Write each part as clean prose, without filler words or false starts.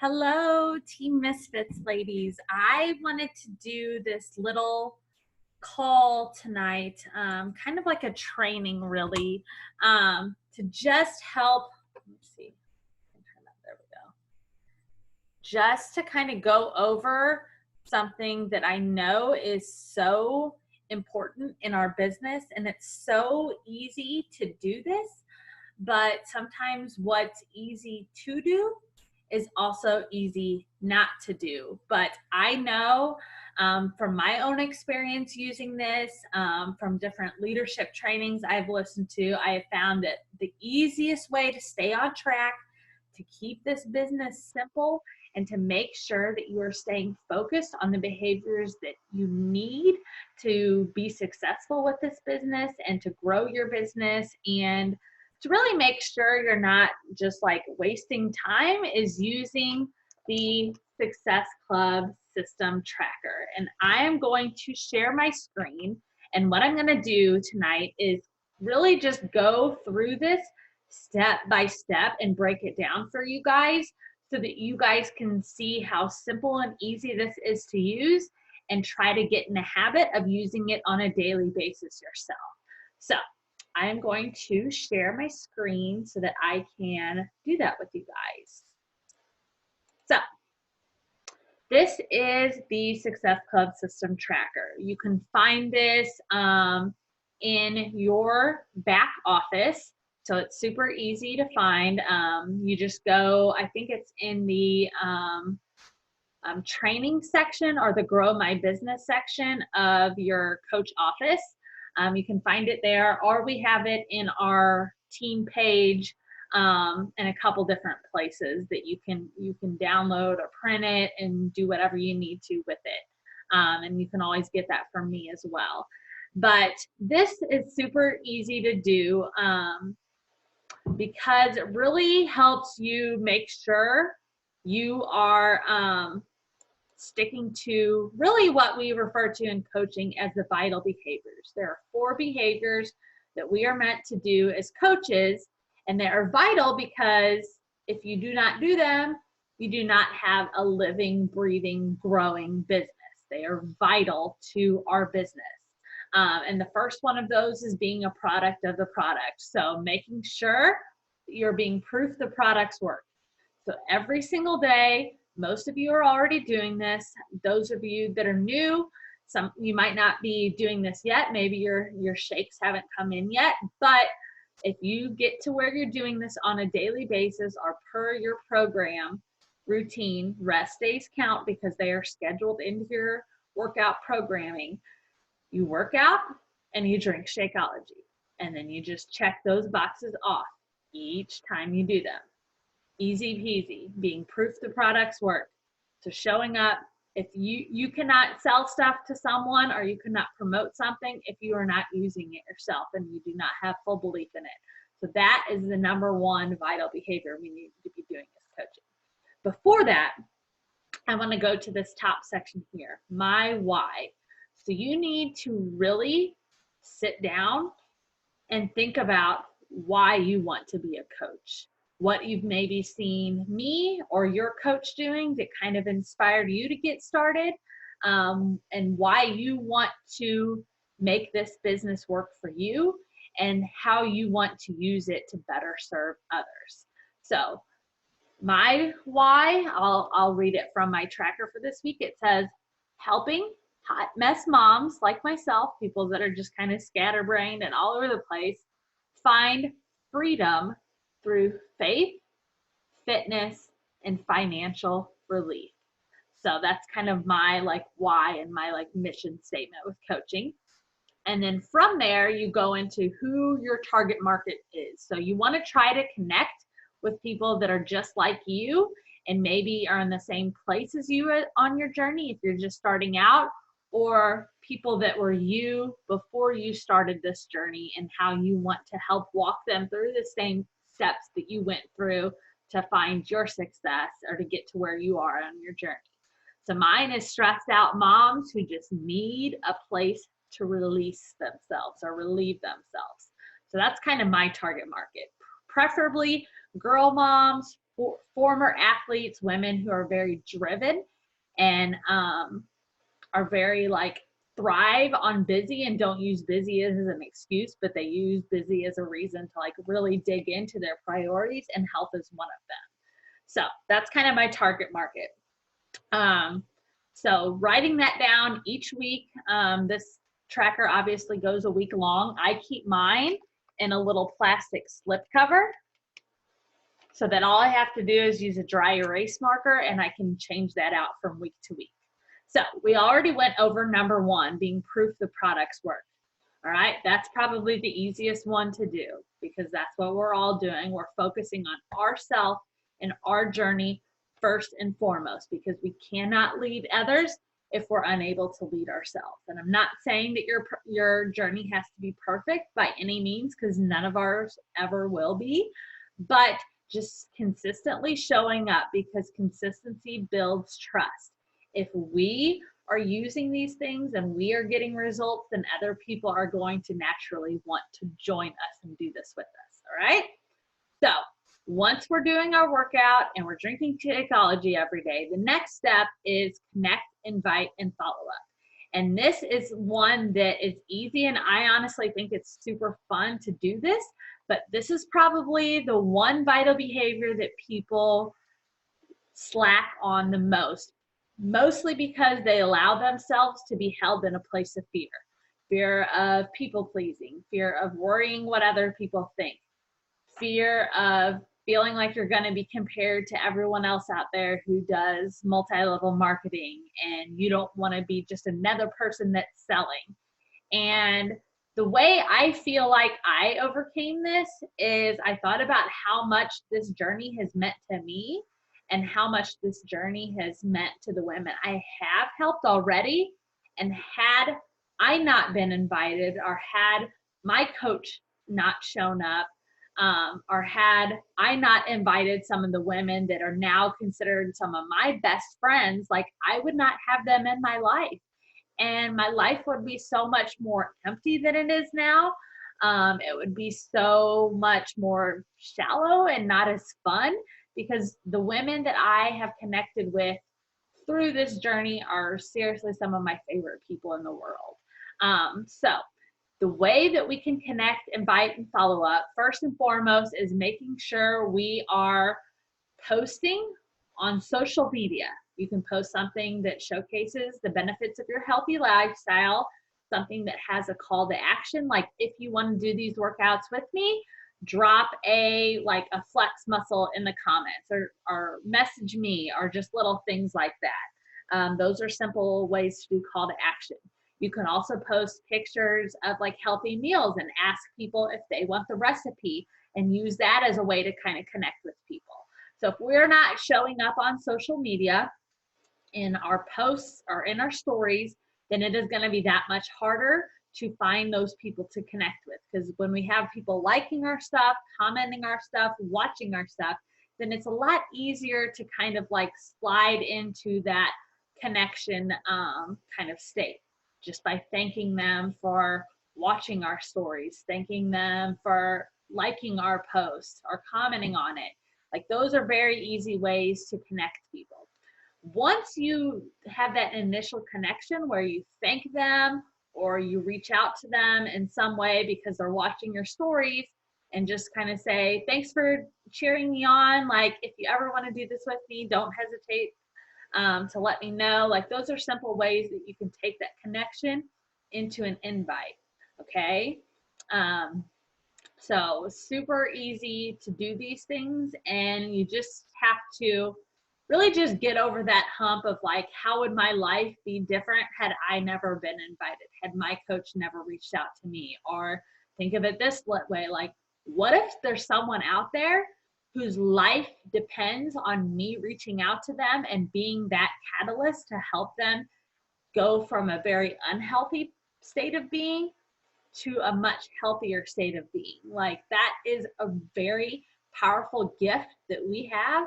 Hello, Team Misfits ladies. I wanted to do this little call tonight, kind of like a training, really, to just help. Let's see. There we go. Just to kind of go over something that I know is so important in our business, and it's so easy to do this, but sometimes what's easy to do is also easy not to do. But I know from my own experience using this, from different leadership trainings I've listened to, I have found that the easiest way to stay on track, to keep this business simple, and to make sure that you are staying focused on the behaviors that you need to be successful with this business and to grow your business and to really make sure you're not just like wasting time is using the Success Club System Tracker. And I am going to share my screen. And what I'm going to do tonight is really just go through this step by step and break it down for you guys so that you guys can see how simple and easy this is to use and try to get in the habit of using it on a daily basis yourself. So I'm going to share my screen so that I can do that with you guys. So this is the Success Club System Tracker. You can find this in your back office. So it's super easy to find. You just go, I think it's in the training section or the Grow My Business section of your coach office. You can find it there, or we have it in our team page in a couple different places that you can download or print it and do whatever you need to with it. And you can always get that from me as well. But this is super easy to do because it really helps you make sure you are sticking to really what we refer to in coaching as the vital behaviors. There are 4 behaviors that we are meant to do as coaches, and they are vital because if you do not do them, you do not have a living, breathing, growing business. They are vital to our business. And the first one of those is being a product of the product. So making sure that you're being proof the products work. So every single day, most of you are already doing this. Those of you that are new, you might not be doing this yet. Maybe your shakes haven't come in yet, but if you get to where you're doing this on a daily basis or per your program routine, rest days count because they are scheduled into your workout programming. You work out and you drink Shakeology, and then you just check those boxes off each time you do them. Easy peasy, being proof the products work. So showing up, if you cannot sell stuff to someone or you cannot promote something if you are not using it yourself and you do not have full belief in it. So that is the number one vital behavior we need to be doing as coaching. Before that, I want to go to this top section here, my why. So you need to really sit down and think about why you want to be a coach. What you've maybe seen me or your coach doing that kind of inspired you to get started, and why you want to make this business work for you and how you want to use it to better serve others. So my why, I'll read it from my tracker for this week. It says, helping hot mess moms like myself, people that are just kind of scatterbrained and all over the place, find freedom through faith, fitness, and financial relief. So that's kind of my why and my mission statement with coaching. And then from there, you go into who your target market is. So you want to try to connect with people that are just like you and maybe are in the same place as you on your journey if you're just starting out, or people that were you before you started this journey and how you want to help walk them through the same steps that you went through to find your success or to get to where you are on your journey. So mine is stressed out moms who just need a place to release themselves or relieve themselves. So that's kind of my target market, preferably girl moms former athletes, women who are very driven and are very like thrive on busy and don't use busy as an excuse, but they use busy as a reason to like really dig into their priorities, and health is one of them. So that's kind of my target market. So writing that down each week. This tracker obviously goes a week long. I keep mine in a little plastic slip cover so that all I have to do is use a dry erase marker and I can change that out from week to week. So we already went over number one, being proof the products work. All right, that's probably the easiest one to do because that's what we're all doing. We're focusing on ourselves and our journey first and foremost, because we cannot lead others if we're unable to lead ourselves. And I'm not saying that your journey has to be perfect by any means, because none of ours ever will be, but just consistently showing up, because consistency builds trust. If we are using these things and we are getting results, then other people are going to naturally want to join us and do this with us. All right. So once we're doing our workout and we're drinking Shakeology every day, the next step is connect, invite, and follow up. And this is one that is easy, and I honestly think it's super fun to do this, but this is probably the one vital behavior that people slack on the most, mostly because they allow themselves to be held in a place of fear. Fear of people pleasing, fear of worrying what other people think, fear of feeling like you're going to be compared to everyone else out there who does multi-level marketing, and you don't want to be just another person that's selling. And the way I feel like I overcame this is I thought about how much this journey has meant to me and how much this journey has meant to the women I have helped already. And had I not been invited, or had my coach not shown up, or had I not invited some of the women that are now considered some of my best friends, like I would not have them in my life. And my life would be so much more empty than it is now. It would be so much more shallow and not as fun, because the women that I have connected with through this journey are seriously some of my favorite people in the world. So the way that we can connect, invite, and follow up, first and foremost, is making sure we are posting on social media. You can post something that showcases the benefits of your healthy lifestyle, something that has a call to action, like if you want to do these workouts with me, drop a flex muscle in the comments, or message me, or just little things like that. Those are simple ways to do call to action. You can also post pictures of like healthy meals and ask people if they want the recipe, and use that as a way to kind of connect with people. So if we're not showing up on social media in our posts or in our stories, then it is going to be that much harder to find those people to connect with. Because when we have people liking our stuff, commenting our stuff, watching our stuff, then it's a lot easier to kind of like slide into that connection kind of state, just by thanking them for watching our stories, thanking them for liking our posts or commenting on it. Like those are very easy ways to connect people. Once you have that initial connection where you thank them or you reach out to them in some way because they're watching your stories, and just kind of say, thanks for cheering me on. Like if you ever want to do this with me, don't hesitate to let me know. Like those are simple ways that you can take that connection into an invite. Okay. So super easy to do these things, and you just have to really just get over that hump of like, how would my life be different had I never been invited, had my coach never reached out to me? Or think of it this way, like, what if there's someone out there whose life depends on me reaching out to them and being that catalyst to help them go from a very unhealthy state of being to a much healthier state of being? Like that is a very powerful gift that we have.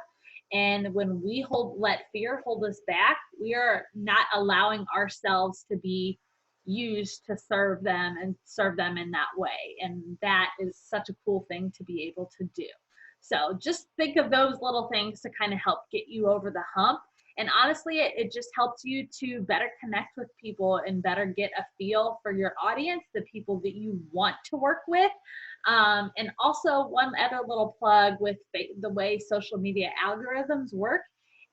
And when we let fear hold us back, we are not allowing ourselves to be used to serve them and serve them in that way. And that is such a cool thing to be able to do. So just think of those little things to kind of help get you over the hump. And honestly, it just helps you to better connect with people and better get a feel for your audience, the people that you want to work with. And also, one other little plug with the way social media algorithms work.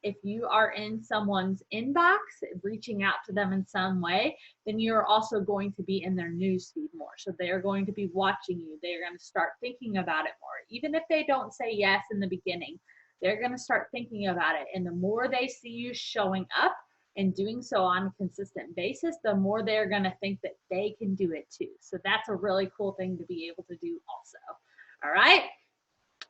If you are in someone's inbox, reaching out to them in some way, then you're also going to be in their newsfeed more. So they are going to be watching you. They are going to start thinking about it more. Even if they don't say yes in the beginning, they're going to start thinking about it. And the more they see you showing up and doing so on a consistent basis, the more they're going to think that they can do it too. So that's a really cool thing to be able to do also. All right.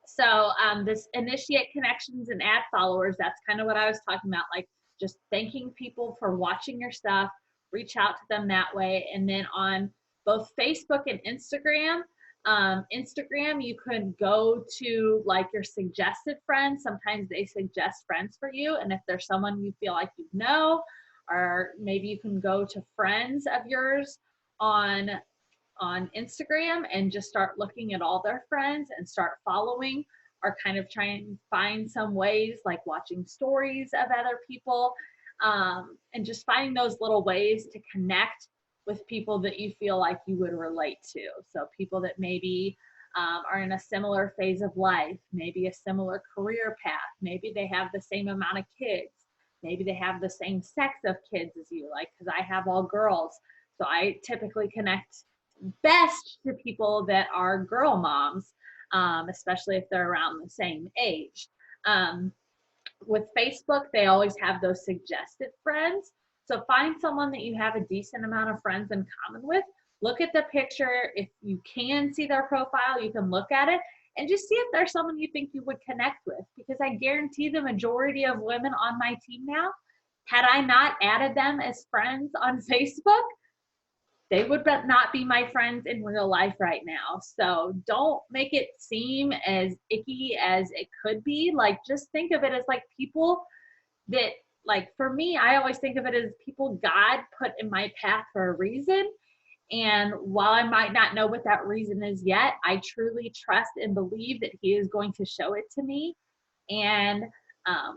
So this initiate connections and add followers, that's kind of what I was talking about, like just thanking people for watching your stuff, reach out to them that way. And then on both Facebook and Instagram, Instagram, you could go to like your suggested friends. Sometimes they suggest friends for you. And if there's someone you feel like you know, or maybe you can go to friends of yours on Instagram and just start looking at all their friends and start following, or kind of try and find some ways like watching stories of other people, and just finding those little ways to connect with people that you feel like you would relate to. So people that maybe are in a similar phase of life, maybe a similar career path, maybe they have the same amount of kids, maybe they have the same sex of kids as you, like, because I have all girls. So I typically connect best to people that are girl moms, especially if they're around the same age. With Facebook, they always have those suggested friends. So find someone that you have a decent amount of friends in common with. Look at the picture. If you can see their profile, you can look at it and just see if there's someone you think you would connect with. Because I guarantee the majority of women on my team now, had I not added them as friends on Facebook, they would not be my friends in real life right now. So don't make it seem as icky as it could be. Like, just think of it as like people that, like, for me, I always think of it as people God put in my path for a reason. And while I might not know what that reason is yet, I truly trust and believe that He is going to show it to me. And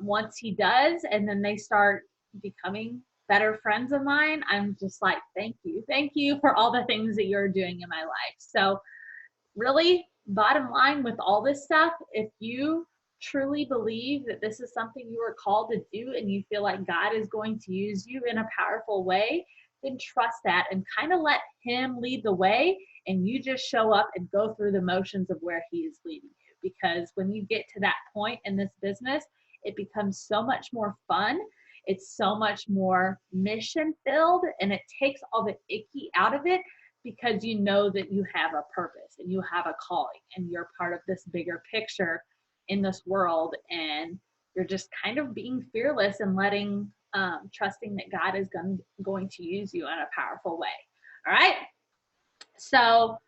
once He does, and then they start becoming better friends of mine, I'm just like, thank you for all the things that you're doing in my life. So really, bottom line with all this stuff, if you truly believe that this is something you are called to do and you feel like God is going to use you in a powerful way, then trust that and kind of let Him lead the way, and you just show up and go through the motions of where He is leading you. Because when you get to that point in this business, it becomes so much more fun. It's so much more mission filled, and it takes all the icky out of it, because you know that you have a purpose and you have a calling and you're part of this bigger picture in this world, and you're just kind of being fearless and trusting that God is going to use you in a powerful way. All right. So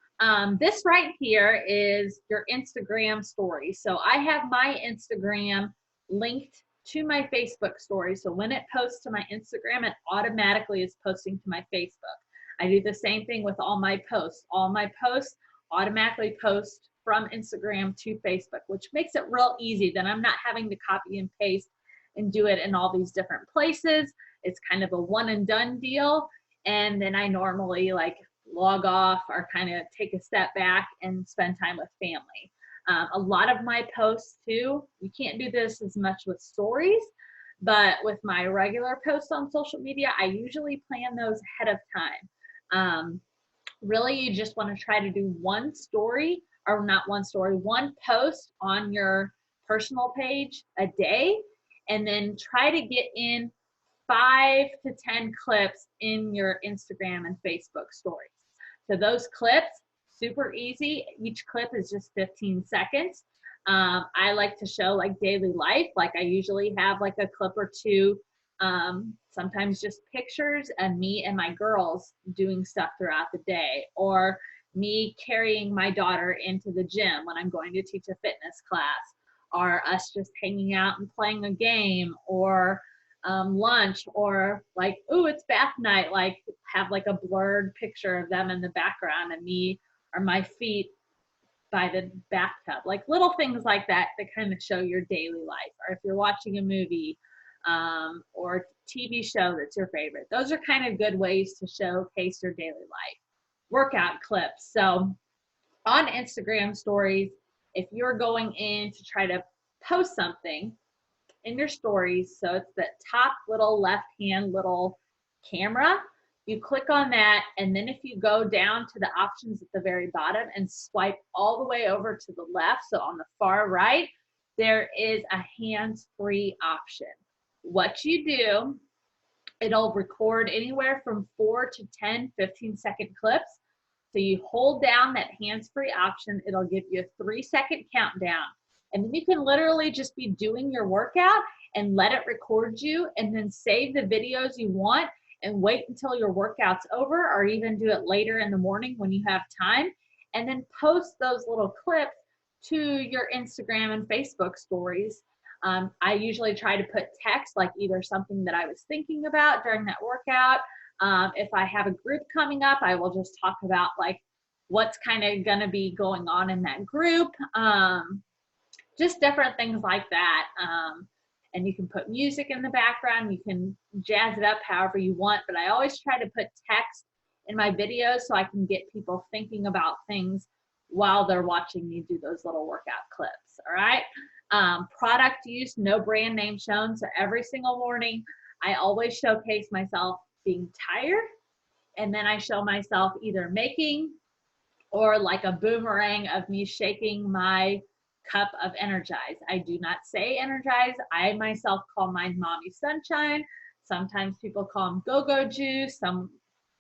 this right here is your Instagram story. So I have my Instagram linked to my Facebook story. So when it posts to my Instagram, it automatically is posting to my Facebook. I do the same thing with all my posts. All my posts automatically post from Instagram to Facebook, which makes it real easy. Then I'm not having to copy and paste and do it in all these different places. It's kind of a one and done deal. And then I normally like log off or kind of take a step back and spend time with family. A lot of my posts too, you can't do this as much with stories, but with my regular posts on social media, I usually plan those ahead of time. Really, you just want to try to do one story, or not one story, one post on your personal page a day, and then try to get in 5 to 10 clips in your Instagram and Facebook stories. So those clips, super easy. Each clip is just 15 seconds. I like to show like daily life. Like I usually have like a clip or two, sometimes just pictures of me and my girls doing stuff throughout the day, or me carrying my daughter into the gym when I'm going to teach a fitness class, or us just hanging out and playing a game, or lunch, or like, ooh, it's bath night, like have like a blurred picture of them in the background and me or my feet by the bathtub, like little things like that that kind of show your daily life. Or if you're watching a movie or TV show that's your favorite, those are kind of good ways to showcase your daily life. Workout clips. So on Instagram stories, if you're going in to try to post something in your stories, so it's the top little left hand little camera, you click on that, and then if you go down to the options at the very bottom and swipe all the way over to the left, so on the far right, there is a hands-free option. What you do, it'll record anywhere from 4 to 10 15-second clips. So you hold down that hands-free option, it'll give you a 3-second countdown. And then you can literally just be doing your workout and let it record you, and then save the videos you want and wait until your workout's over, or even do it later in the morning when you have time, and then post those little clips to your Instagram and Facebook stories. I usually try to put text, like either something that I was thinking about during that workout. If I have a group coming up, I will just talk about like what's kind of going to be going on in that group. Just different things like that. And you can put music in the background. You can jazz it up however you want, but I always try to put text in my videos so I can get people thinking about things while they're watching me do those little workout clips. All right. Product use, no brand name shown. So every single morning, I always showcase myself being tired, and then I show myself either making or like a boomerang of me shaking my cup of Energize. I do not say Energize. I myself call mine Mommy Sunshine. Sometimes people call them Go-Go Juice. Some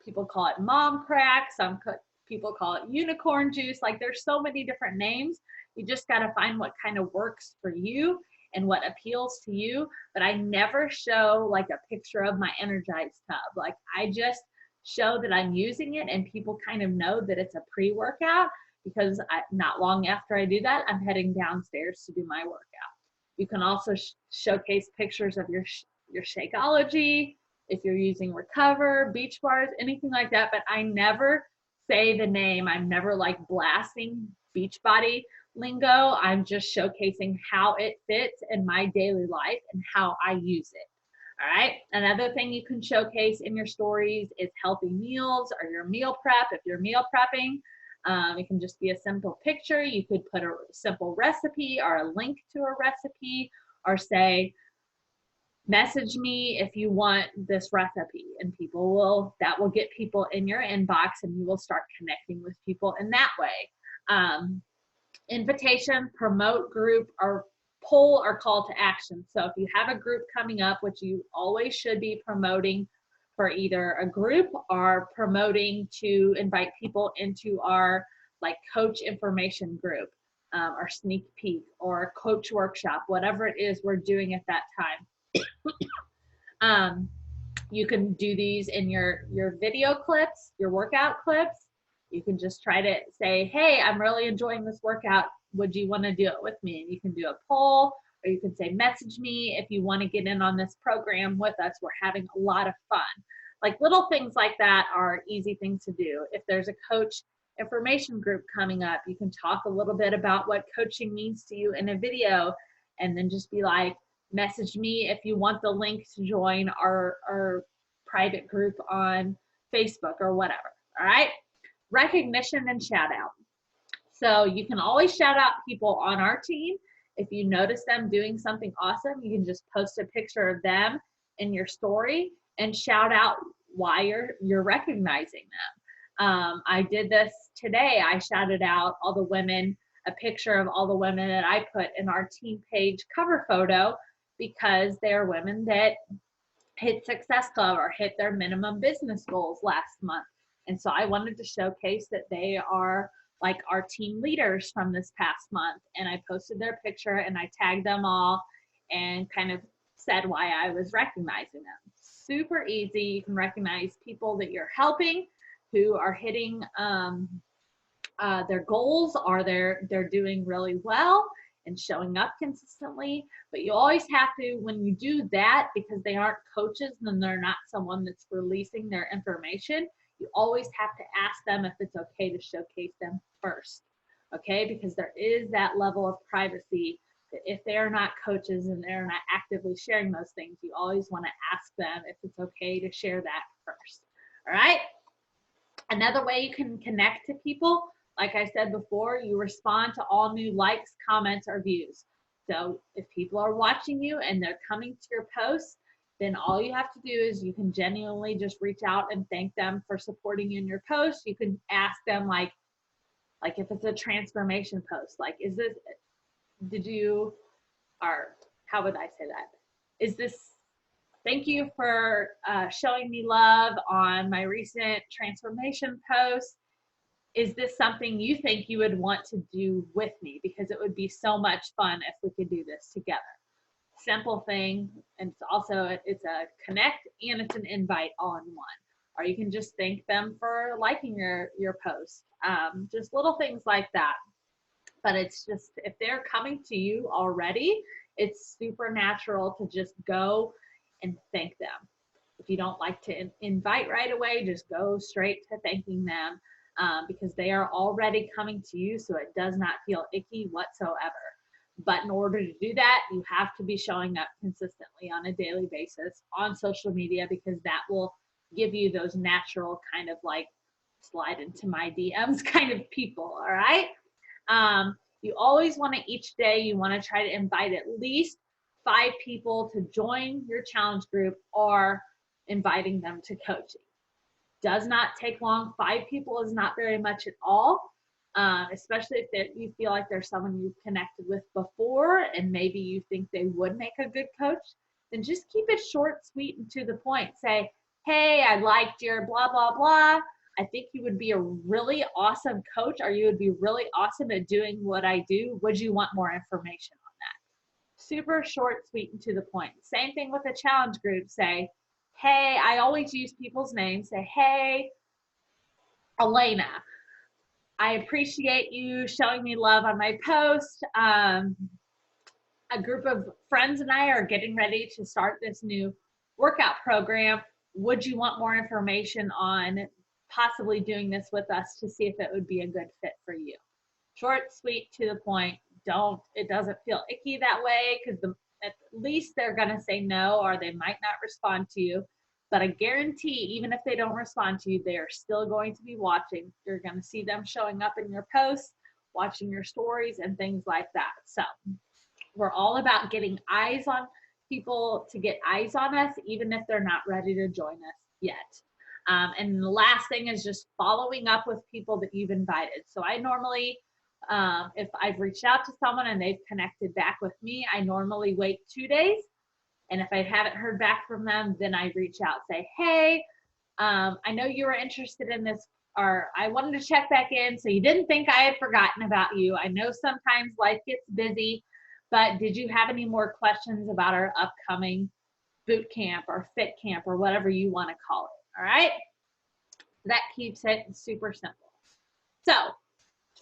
people call it Mom Crack. Some people call it Unicorn Juice. Like there's so many different names. You just got to find what kind of works for you and what appeals to you. But I never show like a picture of my Energize tub. Like I just show that I'm using it, and people kind of know that it's a pre-workout, because not long after I do that, I'm heading downstairs to do my workout. You can also showcase pictures of your Shakeology, if you're using Recover, beach bars, anything like that, but I never say the name. I'm never like blasting Beachbody lingo. I'm just showcasing how it fits in my daily life and how I use it. All right. Another thing you can showcase in your stories is healthy meals or your meal prep. If you're meal prepping, it can just be a simple picture. You could put a simple recipe or a link to a recipe, or say, message me if you want this recipe, and that will get people in your inbox, and you will start connecting with people in that way. Invitation, promote, group, or poll or call to action. So if you have a group coming up, which you always should be promoting for either a group or promoting to invite people into our like coach information group, or sneak peek or coach workshop, whatever it is we're doing at that time. You can do these in your video clips, your workout clips. You can just try to say, hey, I'm really enjoying this workout. Would you want to do it with me? And you can do a poll, or you can say, message me if you want to get in on this program with us. We're having a lot of fun. Like little things like that are easy things to do. If there's a coach information group coming up, you can talk a little bit about what coaching means to you in a video, and then just be like, message me if you want the link to join our private group on Facebook or whatever. All right. Recognition and shout out. So you can always shout out people on our team. If you notice them doing something awesome, you can just post a picture of them in your story and shout out why you're recognizing them. I did this today. I shouted out all the women, a picture of all the women that I put in our team page cover photo, because they're women that hit Success Club or hit their minimum business goals last month. And so I wanted to showcase that they are like our team leaders from this past month. And I posted their picture and I tagged them all and kind of said why I was recognizing them. Super easy. You can recognize people that you're helping who are hitting their goals, or they're doing really well and showing up consistently. But you always have to, when you do that, because they aren't coaches and they're not someone that's releasing their information, you always have to ask them if it's okay to showcase them first. okay? Because there is that level of privacy that if they're not coaches and they're not actively sharing those things, you always want to ask them if it's okay to share that first. All right? Another way you can connect to people, like I said before, you respond to all new likes, comments, or views. So if people are watching you and they're coming to your posts, then all you have to do is you can genuinely just reach out and thank them for supporting you in your post. You can ask them like if it's a transformation post, like, is this, did you, or how would I say that? Is this, thank you for showing me love on my recent transformation post. Is this something you think you would want to do with me? Because it would be so much fun if we could do this together. Simple thing, and it's also, it's a connect and it's an invite all in one. Or you can just thank them for liking your post. Just little things like that. But it's just, if they're coming to you already, it's super natural to just go and thank them. If you don't like to invite right away, just go straight to thanking them, because they are already coming to you, so it does not feel icky whatsoever. But in order to do that, you have to be showing up consistently on a daily basis on social media, because that will give you those natural kind of like slide into my DMs kind of people, all right? You always want to, each day, you want to try to invite at least 5 people to join your challenge group or inviting them to coaching. Does not take long. 5 people is not very much at all, especially if you feel like there's someone you've connected with before and maybe you think they would make a good coach. Then just keep it short, sweet, and to the point. Say, hey, I liked your blah, blah, blah. I think you would be a really awesome coach, or you would be really awesome at doing what I do. Would you want more information on that? Super short, sweet, and to the point. Same thing with a challenge group. Say, hey, I always use people's names. Say, hey, Elena, I appreciate you showing me love on my post. A group of friends and I are getting ready to start this new workout program. Would you want more information on possibly doing this with us to see if it would be a good fit for you? Short, sweet, to the point. It doesn't feel icky that way, because at least they're going to say no, or they might not respond to you. But I guarantee, even if they don't respond to you, they are still going to be watching. You're going to see them showing up in your posts, watching your stories, and things like that. So we're all about getting eyes on people, to get eyes on us, even if they're not ready to join us yet. And the last thing is just following up with people that you've invited. So I normally, if I've reached out to someone and they've connected back with me, I normally wait 2 days. And if I haven't heard back from them, then I reach out, say, hey, I know you were interested in this, or I wanted to check back in, so you didn't think I had forgotten about you. I know sometimes life gets busy, but did you have any more questions about our upcoming boot camp or fit camp or whatever you want to call it? All right. That keeps it super simple. So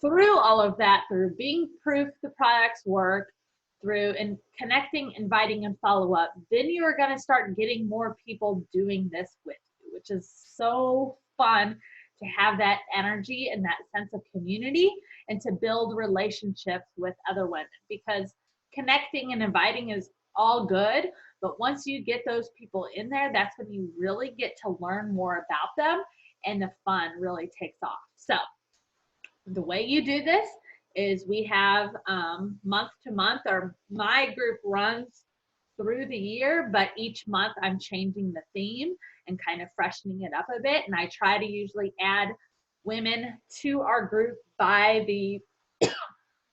through all of that, through being proof the products work, through and connecting, inviting, and follow up, then you are going to start getting more people doing this with you, which is so fun to have that energy and that sense of community, and to build relationships with other women, because connecting and inviting is all good, but once you get those people in there, that's when you really get to learn more about them, and the fun really takes off. So the way you do this is we have month to month, or my group runs through the year, but each month I'm changing the theme and kind of freshening it up a bit. And I try to usually add women to our group by the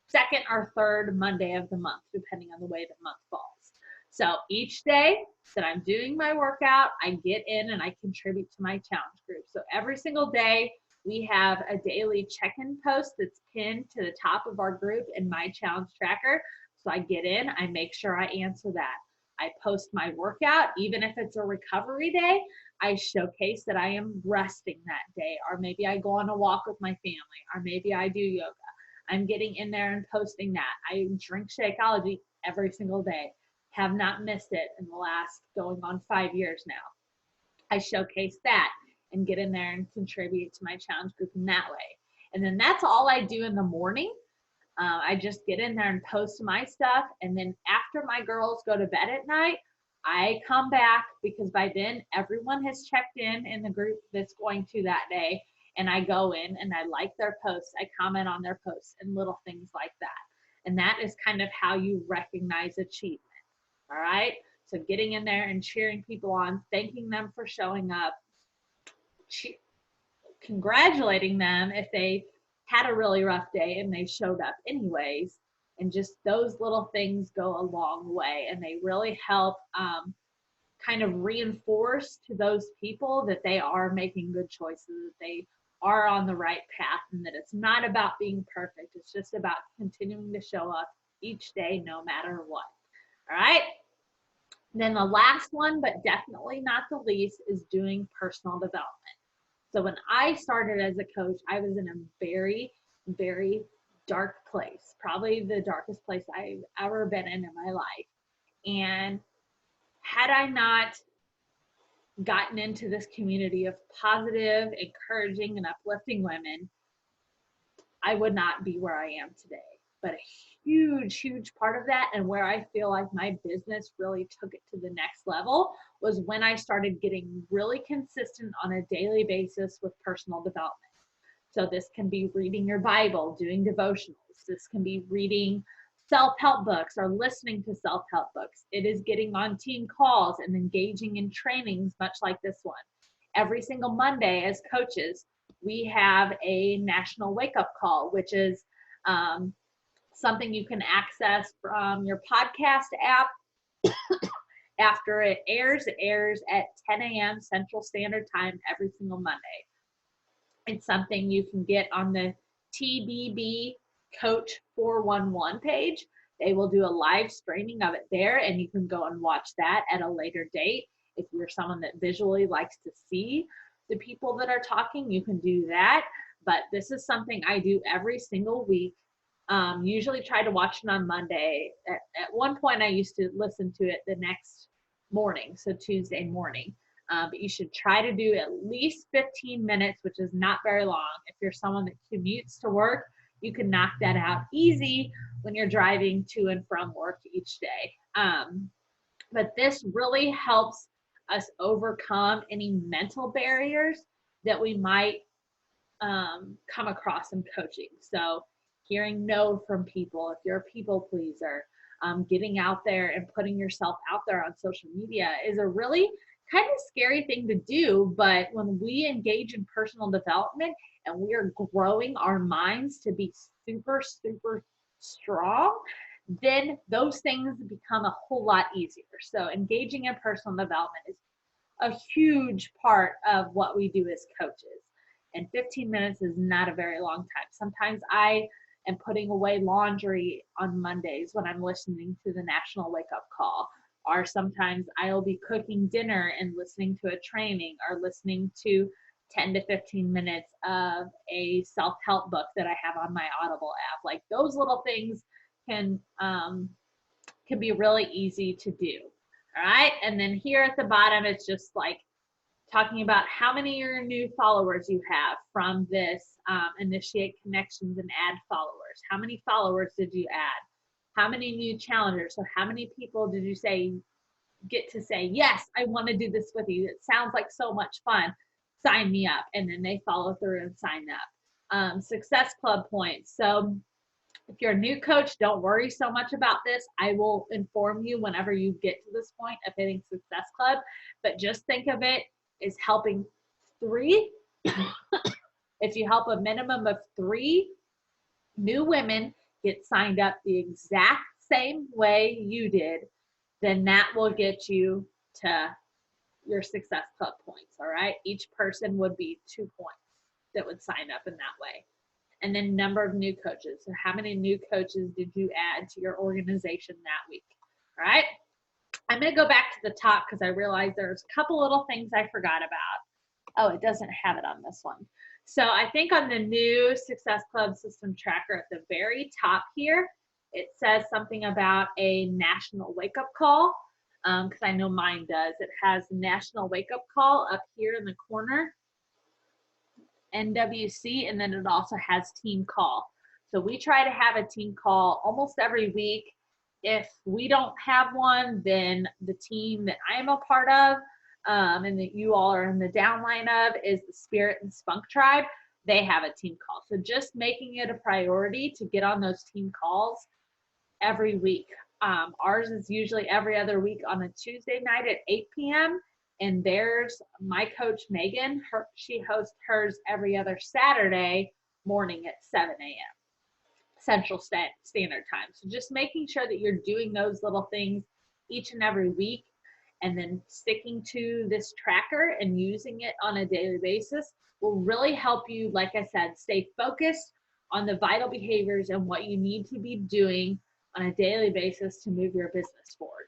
second or third Monday of the month, depending on the way the month falls. So each day that I'm doing my workout, I get in and I contribute to my challenge group. So every single day, we have a daily check-in post that's pinned to the top of our group in my challenge tracker. So I get in, I make sure I answer that. I post my workout, even if it's a recovery day, I showcase that I am resting that day, or maybe I go on a walk with my family, or maybe I do yoga. I'm getting in there and posting that. I drink Shakeology every single day. Have not missed it in the last going on 5 years now. I showcase that and get in there and contribute to my challenge group in that way. And then that's all I do in the morning. I just get in there and post my stuff. And then after my girls go to bed at night, I come back because by then everyone has checked in the group that's going to that day. And I go in and I like their posts. I comment on their posts and little things like that. And that is kind of how you recognize achievement. All right. So getting in there and cheering people on, thanking them for showing up, congratulating them if they had a really rough day and they showed up anyways. And just those little things go a long way, and they really help kind of reinforce to those people that they are making good choices, that they are on the right path, and that it's not about being perfect. It's just about continuing to show up each day, no matter what. All right. Then the last one, but definitely not the least, is doing personal development. So when I started as a coach, I was in a very, very dark place, probably the darkest place I've ever been in my life. And had I not gotten into this community of positive, encouraging, and uplifting women, I would not be where I am today. But a huge, huge part of that, and where I feel like my business really took it to the next level, was when I started getting really consistent on a daily basis with personal development. So this can be reading your Bible, doing devotionals. This can be reading self-help books or listening to self-help books. It is getting on team calls and engaging in trainings, much like this one. Every single Monday as coaches, we have a national wake-up call, which is something you can access from your podcast app. After it airs at 10 a.m. Central Standard Time every single Monday. It's something you can get on the TBB Coach 411 page. They will do a live streaming of it there, and you can go and watch that at a later date. If you're someone that visually likes to see the people that are talking, you can do that. But this is something I do every single week. Usually try to watch it on Monday. At one point, I used to listen to it the next morning, so Tuesday morning. But you should try to do at least 15 minutes, which is not very long. If you're someone that commutes to work, you can knock that out easy when you're driving to and from work each day. But this really helps us overcome any mental barriers that we might come across in coaching. So hearing no from people, if you're a people pleaser, getting out there and putting yourself out there on social media is a really kind of scary thing to do. But when we engage in personal development and we are growing our minds to be super, super strong, then those things become a whole lot easier. So engaging in personal development is a huge part of what we do as coaches. And 15 minutes is not a very long time. Sometimes I am putting away laundry on Mondays when I'm listening to the National Wake Up Call. Or sometimes I'll be cooking dinner and listening to a training, or listening to 10 to 15 minutes of a self-help book that I have on my Audible app. Like those little things can be really easy to do. All right. And then here at the bottom, it's just like talking about how many of your new followers you have from this initiate connections and add followers. How many followers did you add? How many new challengers? So how many people did you get to say, yes, I want to do this with you. It sounds like so much fun. Sign me up. And then they follow through and sign up. Success Club points. So if you're a new coach, don't worry so much about this. I will inform you whenever you get to this point of hitting Success Club. But just think of it as helping 3. If you help a minimum of 3 new women get signed up the exact same way you did, then that will get you to your Success Club points, all right? Each person would be 2 points that would sign up in that way. And then number of new coaches. So how many new coaches did you add to your organization that week, all right? I'm going to go back to the top because I realized there's a couple little things I forgot about. Oh, it doesn't have it on this one. So I think on the new Success Club system tracker at the very top here, it says something about a national wake-up call, because I know mine does. It has national wake-up call up here in the corner, NWC, and then it also has team call. So we try to have a team call almost every week. If we don't have one, then the team that I'm a part of and that you all are in the downline of is the Spirit and Spunk Tribe. They have a team call. So just making it a priority to get on those team calls every week. Ours is usually every other week on a Tuesday night at 8 p.m. And there's my coach, Megan. She hosts hers every other Saturday morning at 7 a.m. Central Standard Time. So just making sure that you're doing those little things each and every week and then sticking to this tracker and using it on a daily basis will really help you, like I said, stay focused on the vital behaviors and what you need to be doing on a daily basis to move your business forward.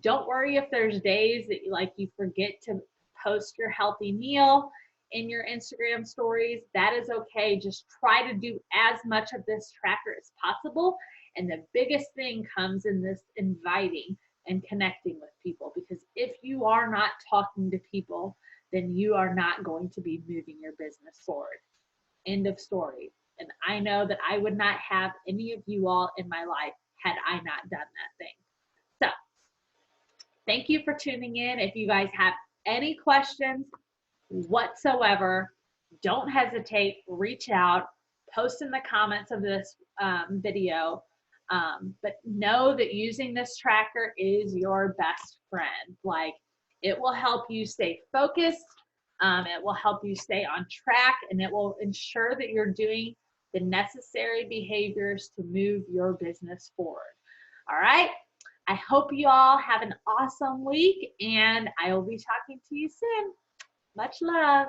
Don't worry if there's days that you forget to post your healthy meal in your Instagram stories. That is okay. Just try to do as much of this tracker as possible. And the biggest thing comes in this inviting and connecting with people, because if you are not talking to people, then you are not going to be moving your business forward. End of story. And I know that I would not have any of you all in my life had I not done that thing. So thank you for tuning in. If you guys have any questions whatsoever, don't hesitate, reach out, post in the comments of this video. But know that using this tracker is your best friend. Like, it will help you stay focused. It will help you stay on track, and it will ensure that you're doing the necessary behaviors to move your business forward. All right. I hope you all have an awesome week, and I will be talking to you soon. Much love.